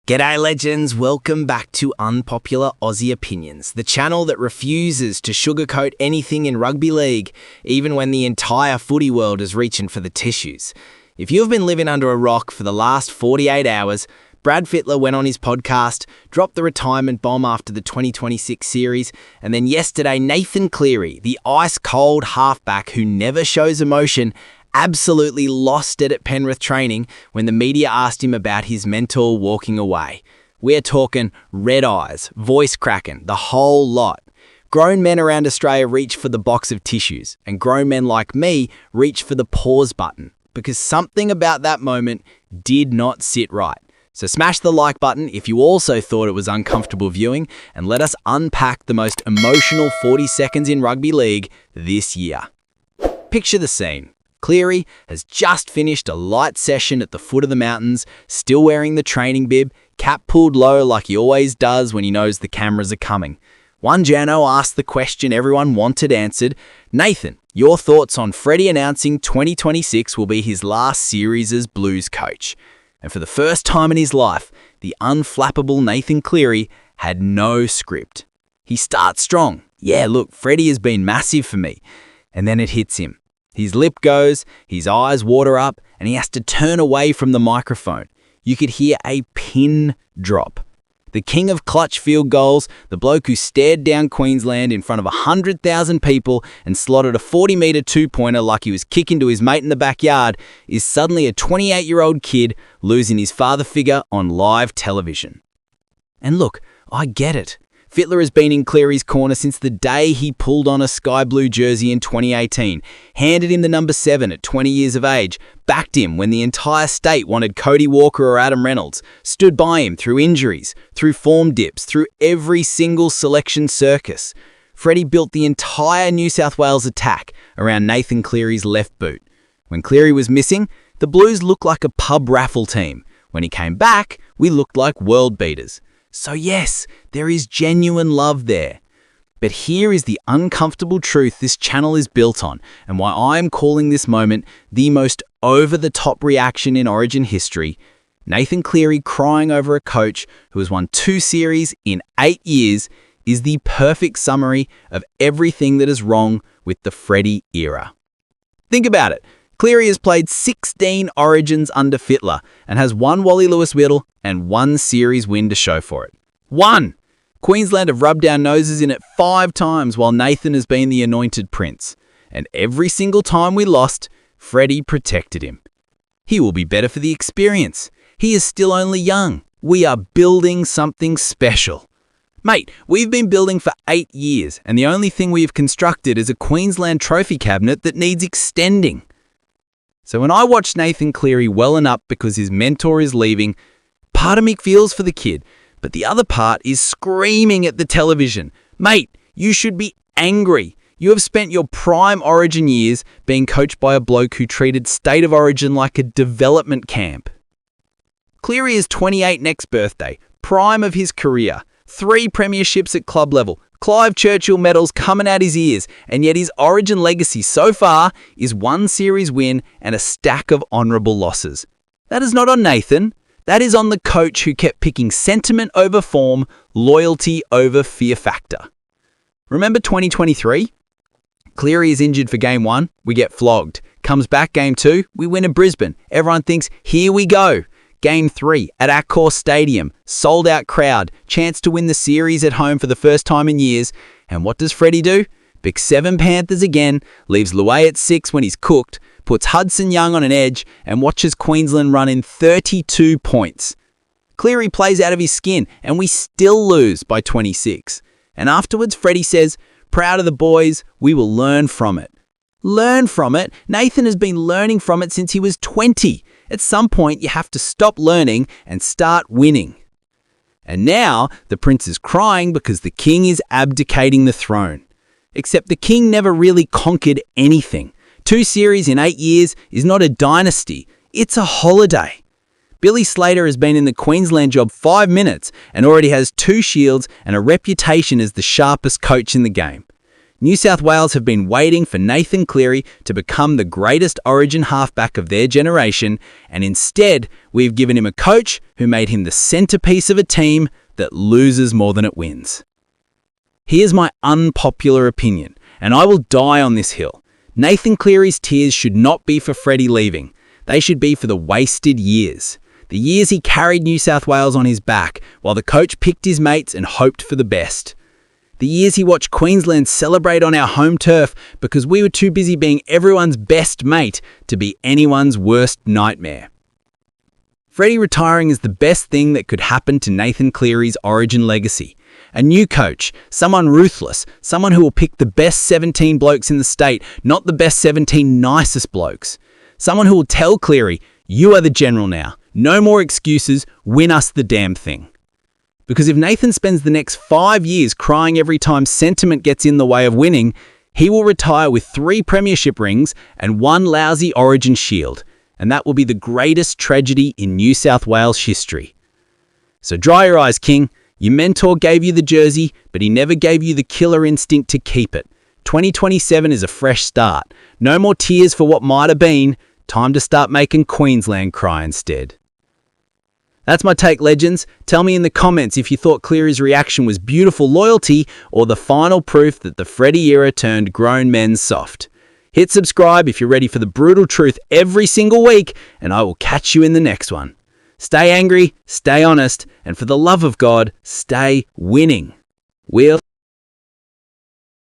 G'day legends, welcome back to Unpopular Aussie Opinions, the channel that refuses to sugarcoat anything in rugby league, even when the entire footy world is reaching for the tissues. If you've been living under a rock for the last 48 hours, Brad Fittler went on his podcast, dropped the retirement bomb after the 2026 series, and then yesterday Nathan Cleary, the ice-cold halfback who never shows emotion, absolutely lost it at Penrith training when the media asked him about his mentor walking away. We're talking red eyes, voice cracking, the whole lot. Grown men around Australia reach for the box of tissues, and grown men like me reach for the pause button, because something about that moment did not sit right. So smash the like button if you also thought it was uncomfortable viewing, and let us unpack the most emotional 40 seconds in rugby league this year. Picture the scene. Cleary has just finished a light session at the foot of the mountains, still wearing the training bib, cap pulled low like he always does when he knows the cameras are coming. One journo asked the question everyone wanted answered. Nathan, your thoughts on Freddie announcing 2026 will be his last series as Blues coach. And for the first time in his life, the unflappable Nathan Cleary had no script. He starts strong. Yeah, look, Freddie has been massive for me. And then it hits him. His lip goes, his eyes water up, and he has to turn away from the microphone. You could hear a pin drop. The king of clutch field goals, the bloke who stared down Queensland in front of 100,000 people and slotted a 40-metre two-pointer like he was kicking to his mate in the backyard, is suddenly a 28-year-old kid losing his father figure on live television. And look, I get it. Fittler has been in Cleary's corner since the day he pulled on a sky blue jersey in 2018, handed him the number 7 at 20 years of age, backed him when the entire state wanted Cody Walker or Adam Reynolds, stood by him through injuries, through form dips, through every single selection circus. Freddie built the entire New South Wales attack around Nathan Cleary's left boot. When Cleary was missing, the Blues looked like a pub raffle team. When he came back, we looked like world beaters. So yes, there is genuine love there. But here is the uncomfortable truth this channel is built on, and why I am calling this moment the most over-the-top reaction in Origin history. Nathan Cleary crying over a coach who has won 2 series in 8 years is the perfect summary of everything that is wrong with the Freddie era. Think about it. Cleary has played 16 Origins under Fittler and has 1 Wally Lewis medal and 1 series win to show for it. 1! Queensland have rubbed our noses in it 5 times while Nathan has been the anointed prince. And every single time we lost, Freddie protected him. He will be better for the experience. He is still only young. We are building something special. Mate, we've been building for 8 years, and the only thing we have constructed is a Queensland trophy cabinet that needs extending. So when I watch Nathan Cleary welling up because his mentor is leaving, part of me feels for the kid, but the other part is screaming at the television. Mate, you should be angry. You have spent your prime Origin years being coached by a bloke who treated State of Origin like a development camp. Cleary is 28 next birthday, prime of his career, 3 premierships at club level, Clive Churchill medals coming out his ears, and yet his Origin legacy so far is 1 series win and a stack of honourable losses. That is not on Nathan. That is on the coach who kept picking sentiment over form, loyalty over fear factor. Remember 2023? Cleary is injured for game 1, we get flogged. Comes back game 2, we win in Brisbane. Everyone thinks, here we go. Game 3 at Accor Stadium, sold out crowd, chance to win the series at home for the first time in years. And what does Freddie do? Picks 7 Panthers again, leaves Luai at 6 when he's cooked, puts Hudson Young on an edge, and watches Queensland run in 32 points. Cleary plays out of his skin, and we still lose by 26. And afterwards, Freddie says, proud of the boys, we will learn from it. Learn from it? Nathan has been learning from it since he was 20. At some point, you have to stop learning and start winning. And now, the prince is crying because the king is abdicating the throne. Except the king never really conquered anything. 2 series in 8 years is not a dynasty, it's a holiday. Billy Slater has been in the Queensland job 5 minutes and already has 2 shields and a reputation as the sharpest coach in the game. New South Wales have been waiting for Nathan Cleary to become the greatest Origin halfback of their generation, and instead we've given him a coach who made him the centrepiece of a team that loses more than it wins. Here's my unpopular opinion, and I will die on this hill. Nathan Cleary's tears should not be for Freddie leaving. They should be for the wasted years. The years he carried New South Wales on his back, while the coach picked his mates and hoped for the best. The years he watched Queensland celebrate on our home turf because we were too busy being everyone's best mate to be anyone's worst nightmare. Freddie retiring is the best thing that could happen to Nathan Cleary's Origin legacy. A new coach, someone ruthless, someone who will pick the best 17 blokes in the state, not the best 17 nicest blokes. Someone who will tell Cleary, you are the general now. No more excuses, win us the damn thing. Because if Nathan spends the next 5 years crying every time sentiment gets in the way of winning, he will retire with 3 premiership rings and 1 lousy Origin shield, and that will be the greatest tragedy in New South Wales history. So dry your eyes, King. Your mentor gave you the jersey, but he never gave you the killer instinct to keep it. 2027 is a fresh start. No more tears for what might have been. Time to start making Queensland cry instead. That's my take, legends. Tell me in the comments if you thought Cleary's reaction was beautiful loyalty or the final proof that the Freddie era turned grown men soft. Hit subscribe if you're ready for the brutal truth every single week, and I will catch you in the next one. Stay angry, stay honest, and for the love of God, stay winning. We'll